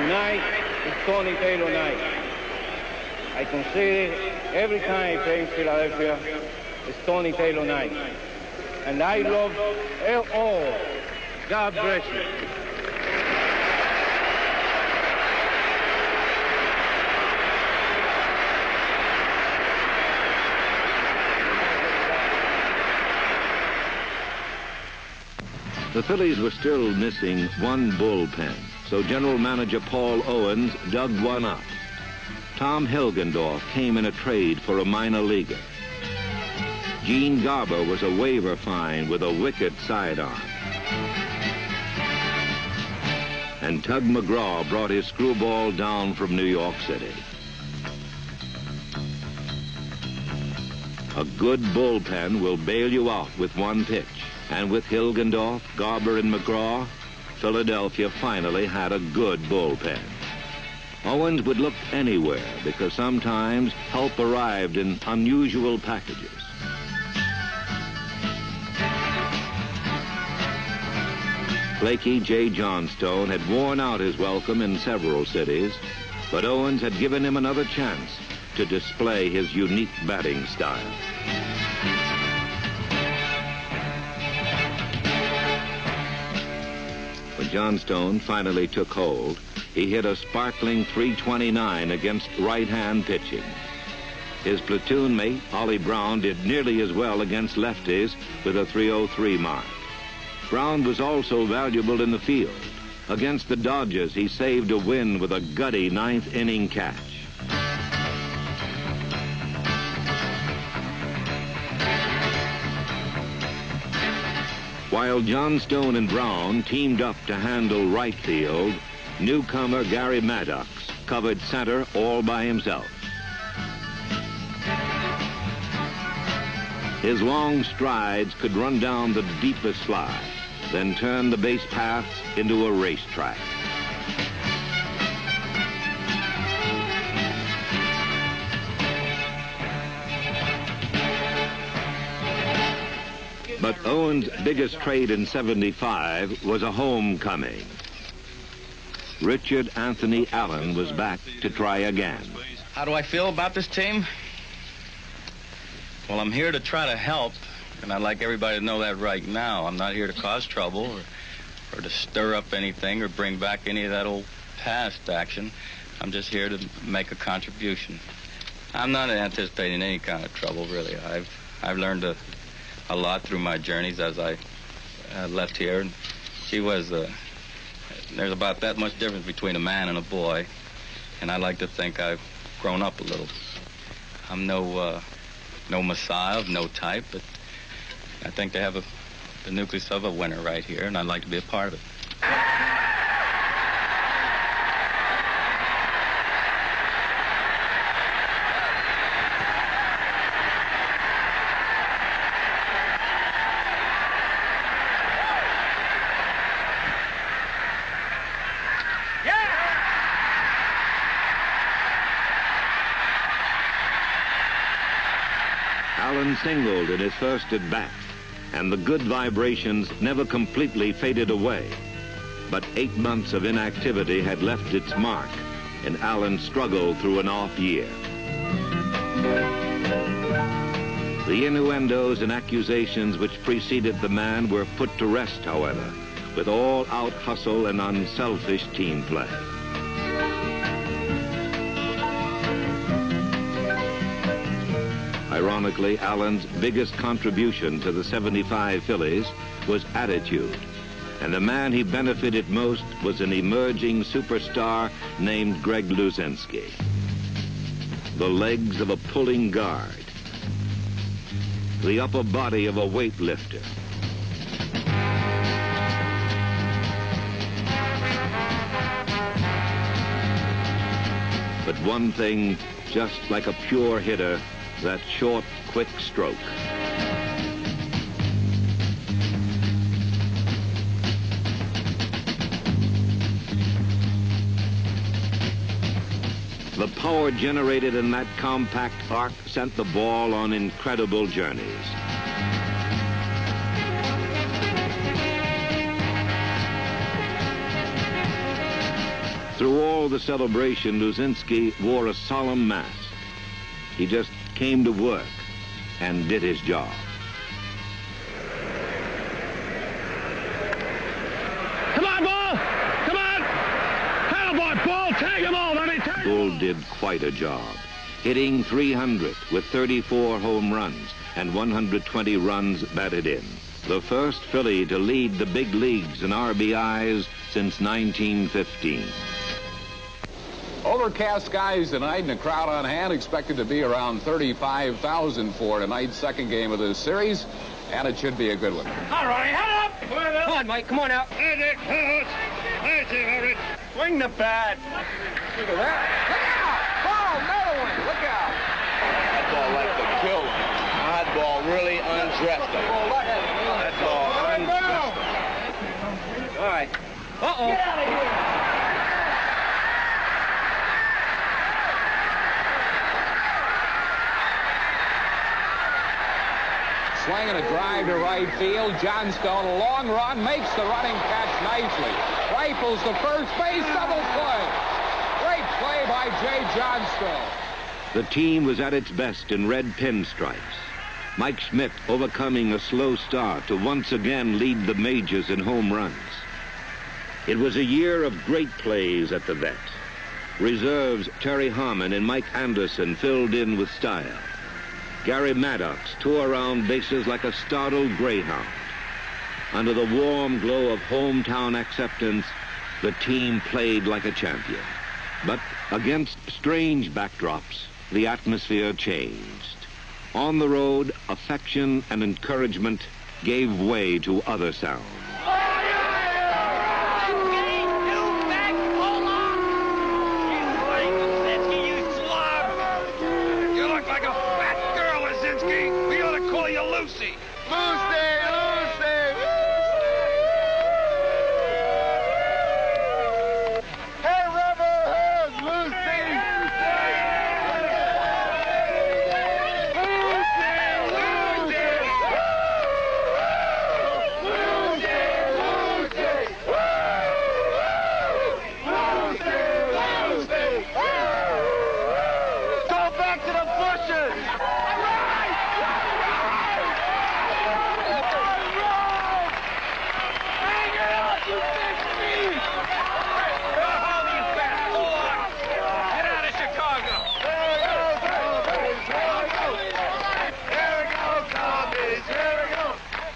Tonight is Tony Taylor night. I consider every time I play in Philadelphia, it's Tony Taylor night. And I love all. God bless you. The Phillies were still missing one bullpen, so General Manager Paul Owens dug one up. Tom Hilgendorf came in a trade for a minor leaguer. Gene Garber was a waiver find with a wicked sidearm. And Tug McGraw brought his screwball down from New York City. A good bullpen will bail you out with one pitch. And with Hilgendorf, Garber, and McGraw, Philadelphia finally had a good bullpen. Owens would look anywhere because sometimes help arrived in unusual packages. Flaky J. Johnstone had worn out his welcome in several cities, but Owens had given him another chance to display his unique batting style. When Johnstone finally took hold, he hit a sparkling .329 against right-hand pitching. His platoon mate, Ollie Brown, did nearly as well against lefties with a .303 mark. Brown was also valuable in the field. Against the Dodgers, he saved a win with a gutty ninth-inning catch. While Johnstone and Brown teamed up to handle right field, newcomer Gary Maddox covered center all by himself. His long strides could run down the deepest slide, then turn the base paths into a racetrack. But Owens' biggest trade in '75 was a homecoming. Richard Anthony Allen was back to try again. How do I feel about this team? Well, I'm here to try to help, and I'd like everybody to know that right now. I'm not here to cause trouble or to stir up anything or bring back any of that old past action. I'm just here to make a contribution. I'm not anticipating any kind of trouble, really. I've learned a lot through my journeys as I left here, and there's about that much difference between a man and a boy, and I like to think I've grown up a little. I'm no messiah of no type, but I think they have the nucleus of a winner right here, and I'd like to be a part of it. Allen singled in his first at-bat, and the good vibrations never completely faded away. But 8 months of inactivity had left its mark, and Allen struggled through an off year. The innuendos and accusations which preceded the man were put to rest, however, with all-out hustle and unselfish team play. Ironically, Allen's biggest contribution to the '75 Phillies was attitude, and the man he benefited most was an emerging superstar named Greg Luzinski. The legs of a pulling guard, the upper body of a weightlifter, but one thing, just like a pure hitter, that short, quick stroke. The power generated in that compact arc sent the ball on incredible journeys. Through all the celebration, Luzinski wore a solemn mask. He just came to work and did his job. Come on, Bull! Come on! Handlebar, Bull! Tag him all, buddy! Bull did quite a job, hitting 300 with 34 home runs and 120 runs batted in. The first Philly to lead the big leagues in RBIs since 1915. Overcast skies tonight and a crowd on hand, expected to be around 35,000 for tonight's second game of this series, and it should be a good one. All right, head up! Come on, Mike, come on out. Hey, Dick. Swing the bat. Look at that. Look out! Oh, another one. Look out. That ball like to kill him. That ball really undressed him. That ball undressed him. All right. Uh-oh. Get out of here. Swinging a drive to right field. Johnstone, a long run, makes the running catch nicely. Rifles the first base, double play. Great play by Jay Johnstone. The team was at its best in red pinstripes. Mike Schmidt overcoming a slow start to once again lead the majors in home runs. It was a year of great plays at the vet. Reserves Terry Harmon and Mike Anderson filled in with style. Gary Maddox tore around bases like a startled greyhound. Under the warm glow of hometown acceptance, the team played like a champion. But against strange backdrops, the atmosphere changed. On the road, affection and encouragement gave way to other sounds. Lucy! Hey, River! Lucy! Go back to the bushes!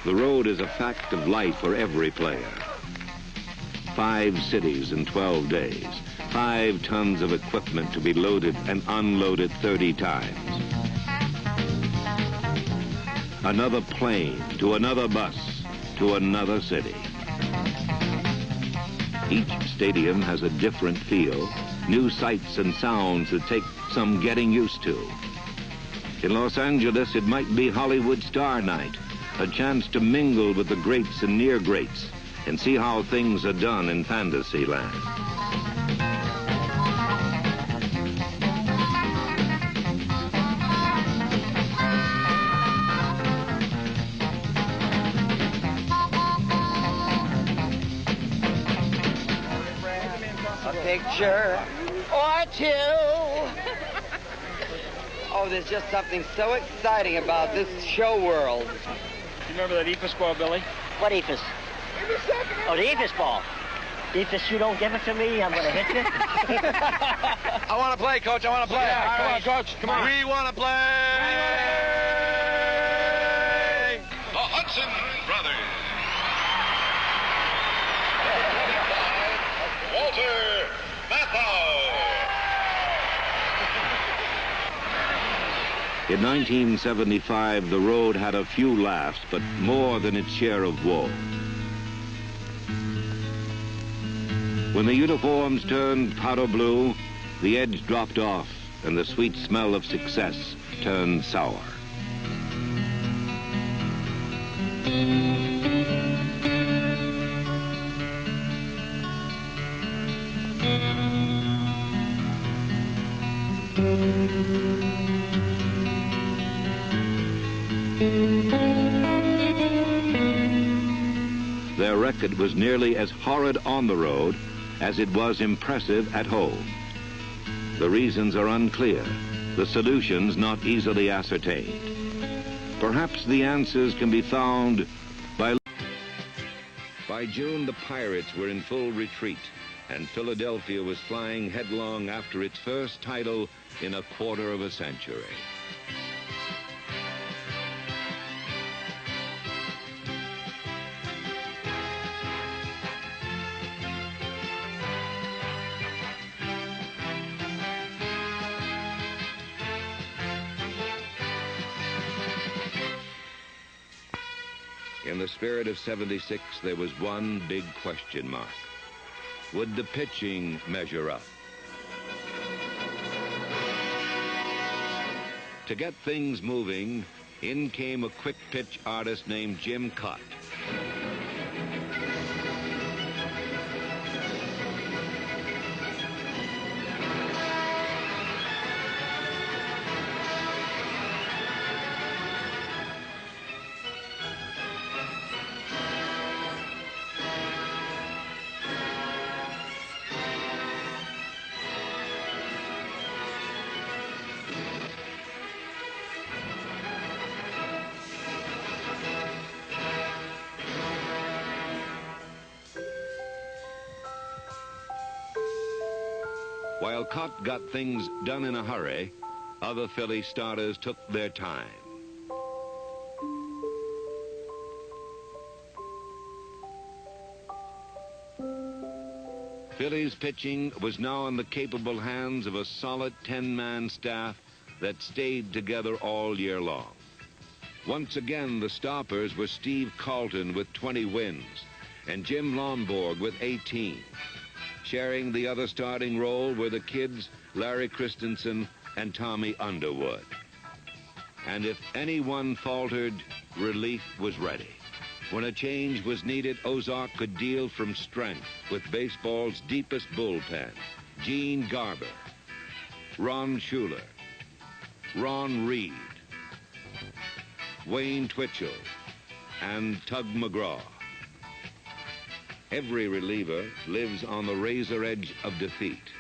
The road is a fact of life for every player. 5 cities in 12 days. 5 tons of equipment to be loaded and unloaded 30 times. Another plane to another bus to another city. Each stadium has a different feel, new sights and sounds that take some getting used to. In Los Angeles, it might be Hollywood Star Night, a chance to mingle with the greats and near greats and see how things are done in Fantasyland. A picture or two. Oh, there's just something so exciting about this show world. You remember that Ephus ball, Billy? What Ephus? Oh, the Ephus ball. Ephus, you don't give it to me, I'm going to hit you. I want to play, Coach. I want to play. Yeah, come on, Coach. Come on. We want to play. The Hudson Brothers. Walter Matthau. In 1975, the road had a few laughs, but more than its share of woe. When the uniforms turned powder blue, the edge dropped off, and the sweet smell of success turned sour. Their record was nearly as horrid on the road as it was impressive at home. The reasons are unclear, the solutions not easily ascertained. Perhaps the answers can be found by June. The Pirates were in full retreat, and Philadelphia was flying headlong after its first title in a quarter of a century. In the spirit of '76, there was one big question mark. Would the pitching measure up? To get things moving, in came a quick pitch artist named Jim Cott. While Cott got things done in a hurry, other Philly starters took their time. Phillies pitching was now in the capable hands of a solid 10-man staff that stayed together all year long. Once again, the stoppers were Steve Carlton with 20 wins and Jim Lomborg with 18. Sharing the other starting role were the kids Larry Christensen and Tommy Underwood. And if anyone faltered, relief was ready. When a change was needed, Ozark could deal from strength with baseball's deepest bullpen. Gene Garber, Ron Schuler, Ron Reed, Wayne Twitchell, and Tug McGraw. Every reliever lives on the razor edge of defeat,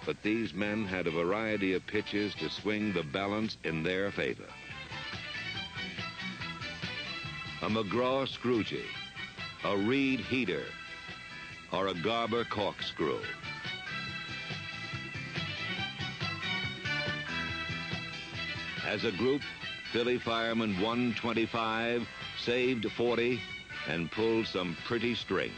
but these men had a variety of pitches to swing the balance in their favor. A McGraw Scroogie, a Reed heater, or a Garber corkscrew. As a group, Philly firemen won 25, saved 40, and pulled some pretty strings.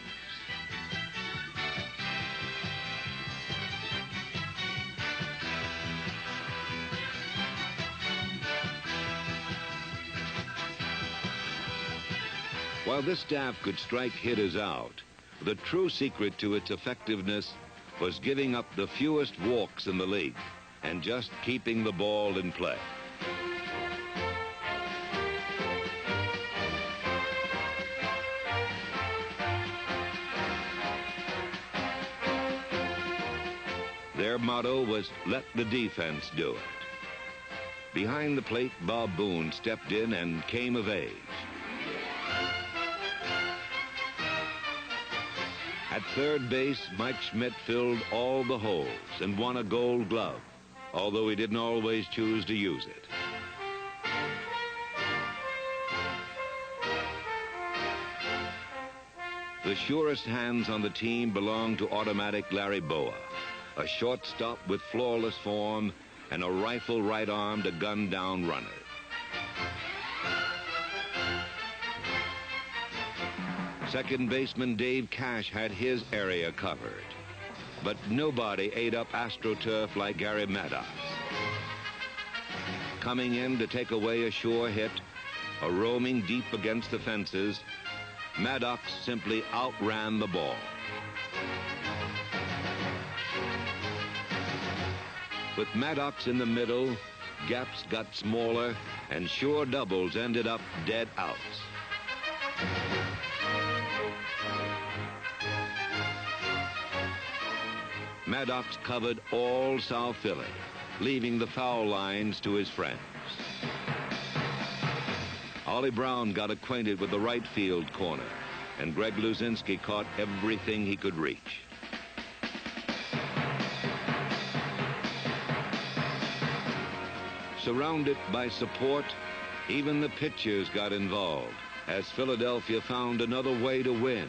While this staff could strike hitters out, the true secret to its effectiveness was giving up the fewest walks in the league and just keeping the ball in play. Their motto was, let the defense do it. Behind the plate, Bob Boone stepped in and came of age. At third base, Mike Schmidt filled all the holes and won a Gold Glove, although he didn't always choose to use it. The surest hands on the team belonged to automatic Larry Boa, a shortstop with flawless form and a rifle right arm to gun down runners. Second baseman Dave Cash had his area covered, but nobody ate up AstroTurf like Gary Maddox. Coming in to take away a sure hit, or roaming deep against the fences, Maddox simply outran the ball. With Maddox in the middle, gaps got smaller, and sure doubles ended up dead outs. Maddox covered all South Philly, leaving the foul lines to his friends. Ollie Brown got acquainted with the right field corner, and Greg Luzinski caught everything he could reach. Surrounded by support, even the pitchers got involved as Philadelphia found another way to win,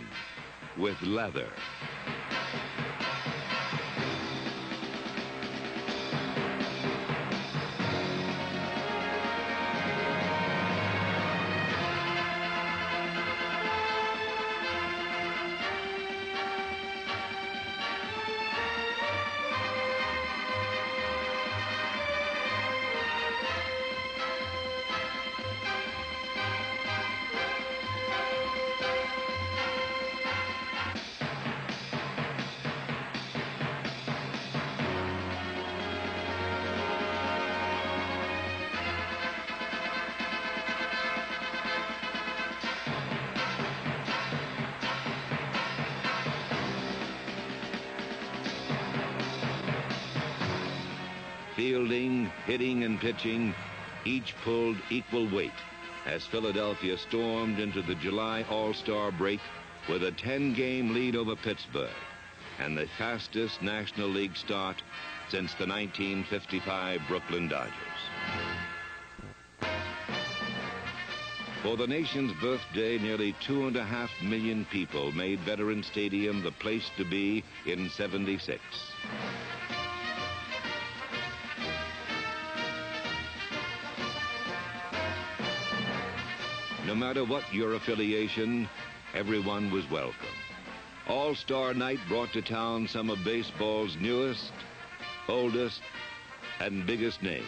with leather. Fielding, hitting, and pitching each pulled equal weight as Philadelphia stormed into the July All-Star break with a 10-game lead over Pittsburgh and the fastest National League start since the 1955 Brooklyn Dodgers. For the nation's birthday, nearly 2.5 million people made Veterans Stadium the place to be in '76. No matter what your affiliation, everyone was welcome. All-Star Night brought to town some of baseball's newest, oldest, and biggest names,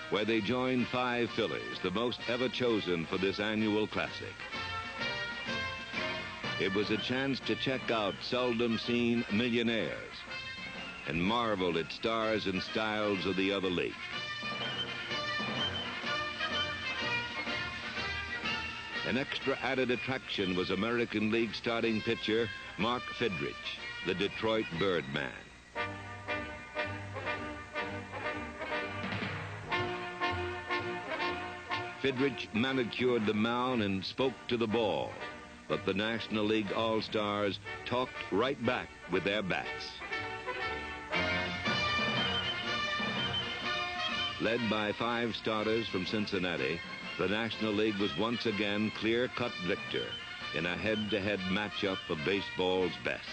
where they joined 5 Phillies, the most ever chosen for this annual classic. It was a chance to check out seldom-seen millionaires and marvel at stars and styles of the other league. An extra added attraction was American League starting pitcher Mark Fidrych, the Detroit Birdman. Fidrych manicured the mound and spoke to the ball, but the National League All-Stars talked right back with their bats. Led by 5 starters from Cincinnati, the National League was once again clear-cut victor in a head-to-head matchup of baseball's best.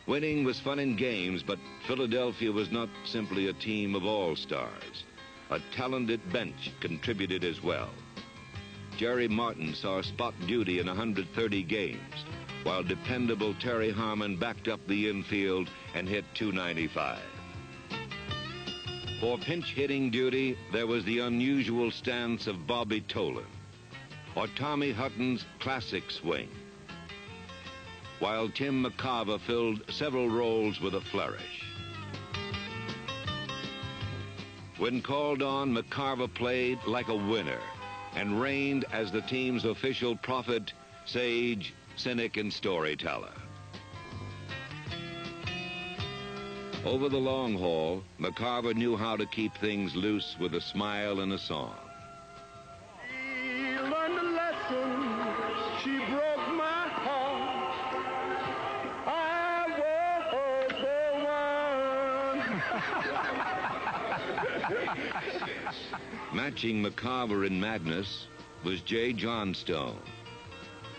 Winning was fun in games, but Philadelphia was not simply a team of all-stars. A talented bench contributed as well. Jerry Martin saw spot duty in 130 games, while dependable Terry Harmon backed up the infield and hit .295. For pinch-hitting duty, there was the unusual stance of Bobby Tolan, or Tommy Hutton's classic swing, while Tim McCarver filled several roles with a flourish. When called on, McCarver played like a winner and reigned as the team's official prophet, sage, cynic, and storyteller. Over the long haul, McCarver knew how to keep things loose with a smile and a song. She learned a lesson. She broke my heart. I was the one. Matching McCarver in madness was Jay Johnstone,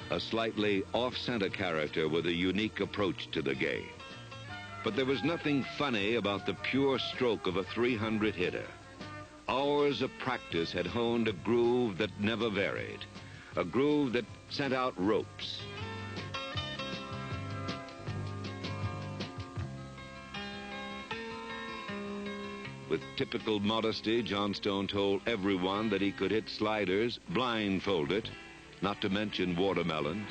a slightly off-center character with a unique approach to the game. But there was nothing funny about the pure stroke of a .300 hitter. Hours of practice had honed a groove that never varied, a groove that sent out ropes. With typical modesty, Johnstone told everyone that he could hit sliders blindfolded, not to mention watermelons.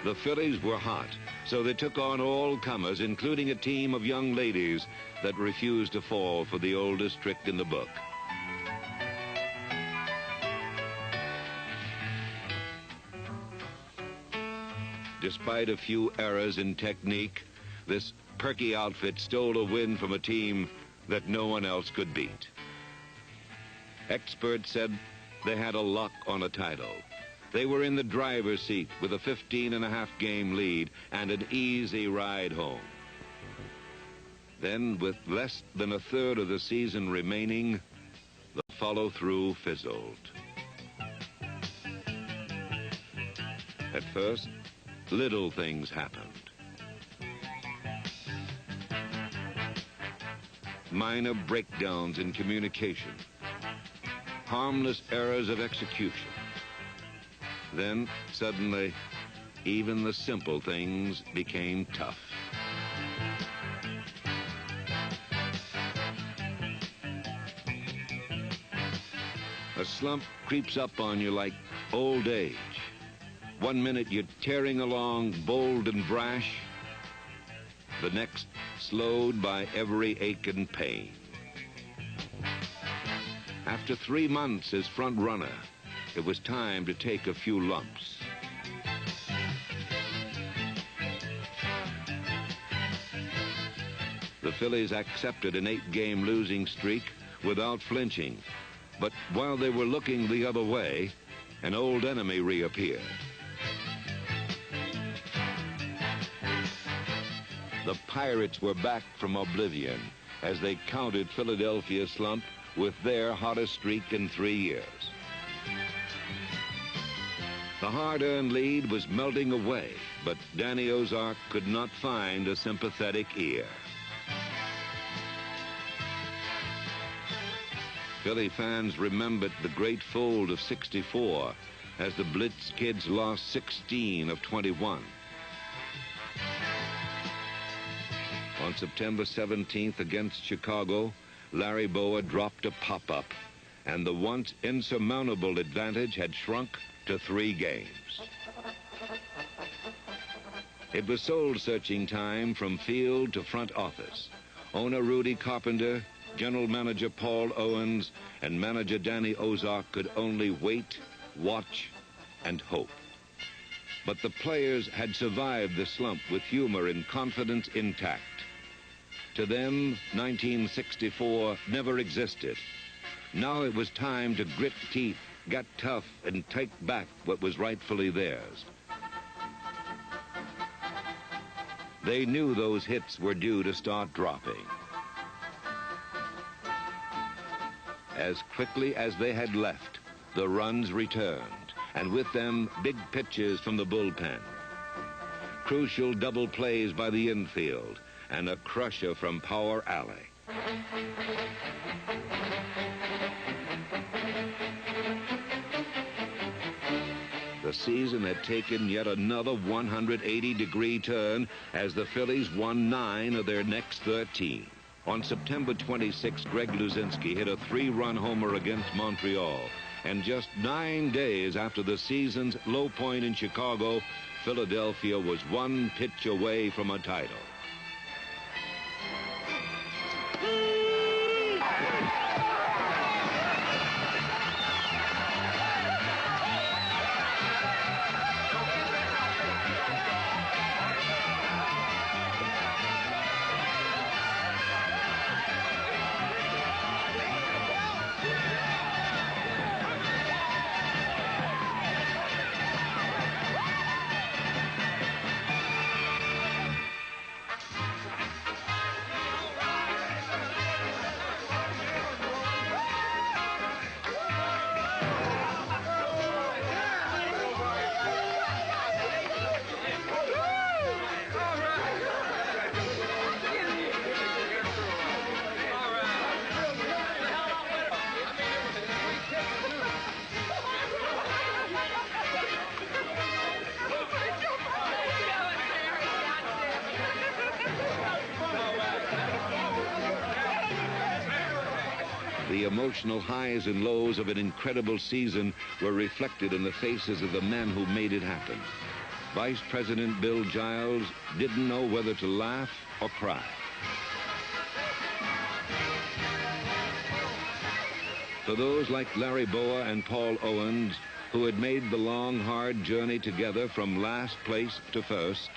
The Phillies were hot, so they took on all comers, including a team of young ladies that refused to fall for the oldest trick in the book. Despite a few errors in technique, this perky outfit stole a win from a team that no one else could beat. Experts said they had a lock on a title. They were in the driver's seat with a 15.5-game lead and an easy ride home. Then, with less than a third of the season remaining, the follow-through fizzled. At first, little things happened. Minor breakdowns in communication, harmless errors of execution. Then, suddenly, even the simple things became tough. A slump creeps up on you like old age. One minute you're tearing along bold and brash, the next slowed by every ache and pain. After 3 months as front runner, it was time to take a few lumps. The Phillies accepted an 8-game losing streak without flinching. But while they were looking the other way, an old enemy reappeared. The Pirates were back from oblivion as they countered Philadelphia's slump with their hottest streak in 3 years. The hard-earned lead was melting away, but Danny Ozark could not find a sympathetic ear. Philly fans remembered the great fold of '64 as the Blitz kids lost 16 of 21. On September 17th against Chicago, Larry Bowa dropped a pop-up, and the once insurmountable advantage had shrunk to 3 games. It was soul-searching time from field to front office. Owner Rudy Carpenter, General Manager Paul Owens, and Manager Danny Ozark could only wait, watch, and hope. But the players had survived the slump with humor and confidence intact. To them, 1964 never existed. Now it was time to grit teeth, get tough, and take back what was rightfully theirs. They knew those hits were due to start dropping. As quickly as they had left, the runs returned, and with them, big pitches from the bullpen. Crucial double plays by the infield, and a crusher from Power Alley. The season had taken yet another 180-degree turn as the Phillies won 9 of their next 13. On September 26, Greg Luzinski hit a 3-run homer against Montreal. And just 9 days after the season's low point in Chicago, Philadelphia was 1 pitch away from a title. The emotional highs and lows of an incredible season were reflected in the faces of the men who made it happen. Vice President Bill Giles didn't know whether to laugh or cry. For those like Larry Bowa and Paul Owens, who had made the long, hard journey together from last place to first,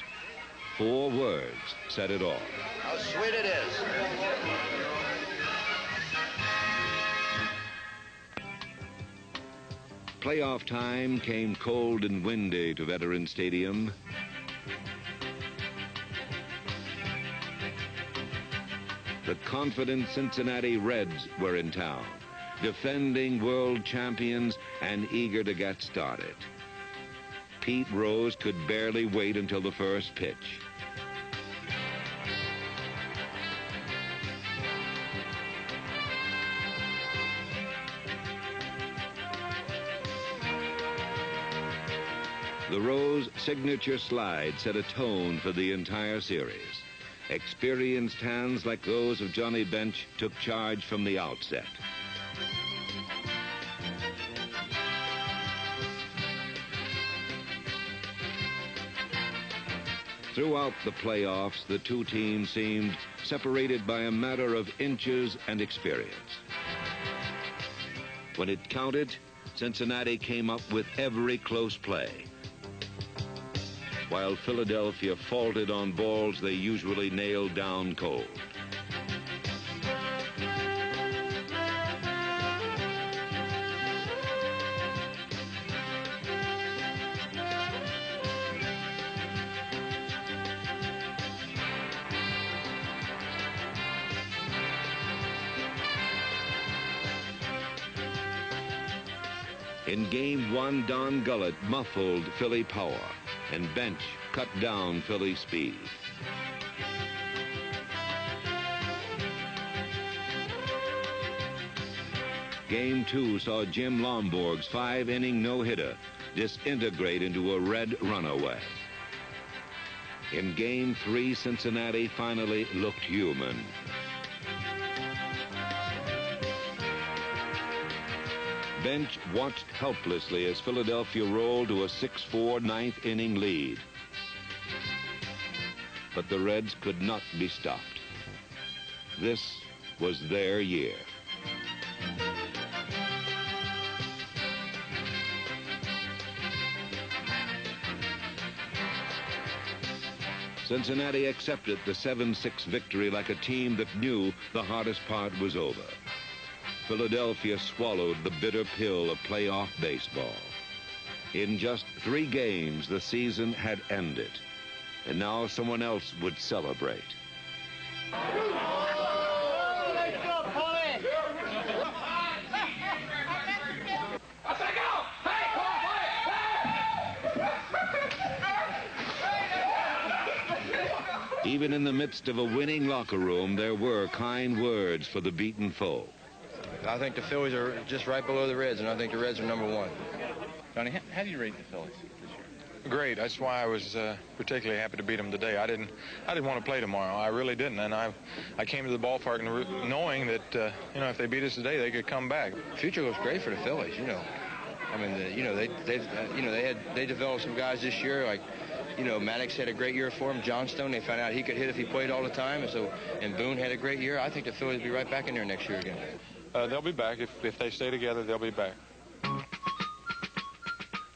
4 words said it all. How sweet it is. Playoff time came cold and windy to Veterans Stadium. The confident Cincinnati Reds were in town, defending world champions and eager to get started. Pete Rose could barely wait until the first pitch. The Rose signature slide set a tone for the entire series. Experienced hands like those of Johnny Bench took charge from the outset. Throughout the playoffs, the two teams seemed separated by a matter of inches and experience. When it counted, Cincinnati came up with every close play, while Philadelphia faltered on balls they usually nailed down cold. In Game 1, Don Gullett muffled Philly power, and Bench cut down Philly speed. Game 2 saw Jim Lomborg's 5-inning no-hitter disintegrate into a red runaway. In Game 3, Cincinnati finally looked human. Bench watched helplessly as Philadelphia rolled to a 6-4 ninth-inning lead. But the Reds could not be stopped. This was their year. Cincinnati accepted the 7-6 victory like a team that knew the hardest part was over. Philadelphia swallowed the bitter pill of playoff baseball. In just 3 games, the season had ended, and now someone else would celebrate. Even in the midst of a winning locker room, there were kind words for the beaten foe. I think the Phillies are just right below the Reds, and I think the Reds are number 1. Johnny, how do you rate the Phillies this year? Great. That's why I was particularly happy to beat them today. I didn't want to play tomorrow. I really didn't, and I came to the ballpark knowing that if they beat us today, they could come back. The future looks great for the Phillies. I mean, they developed some guys this year like. Maddox had a great year for him. Johnstone, they found out he could hit if he played all the time, and Boone had a great year. I think the Phillies will be right back in there next year again. They'll be back. If they stay together, they'll be back.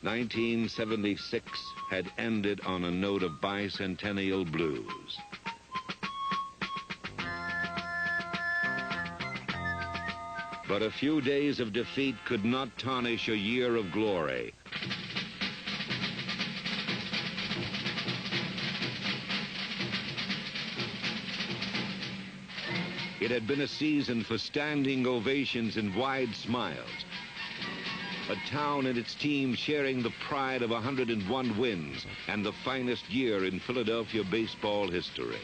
1976 had ended on a note of bicentennial blues. But a few days of defeat could not tarnish a year of glory. It had been a season for standing ovations and wide smiles. A town and its team sharing the pride of 101 wins and the finest year in Philadelphia baseball history.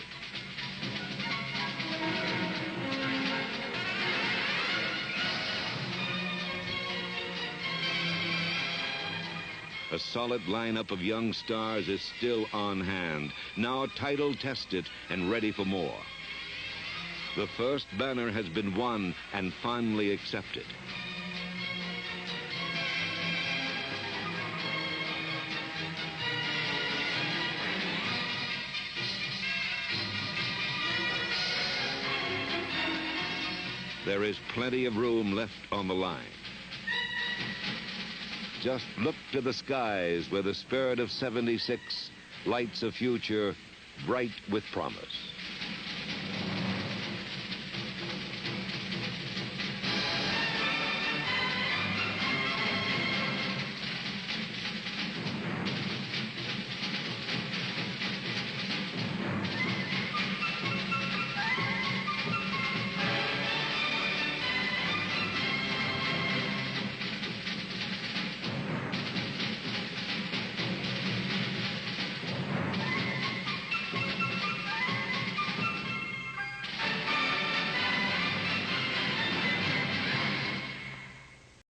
A solid lineup of young stars is still on hand, now title-tested and ready for more. The first banner has been won and finally accepted. There is plenty of room left on the line. Just look to the skies where the spirit of '76 lights a future bright with promise.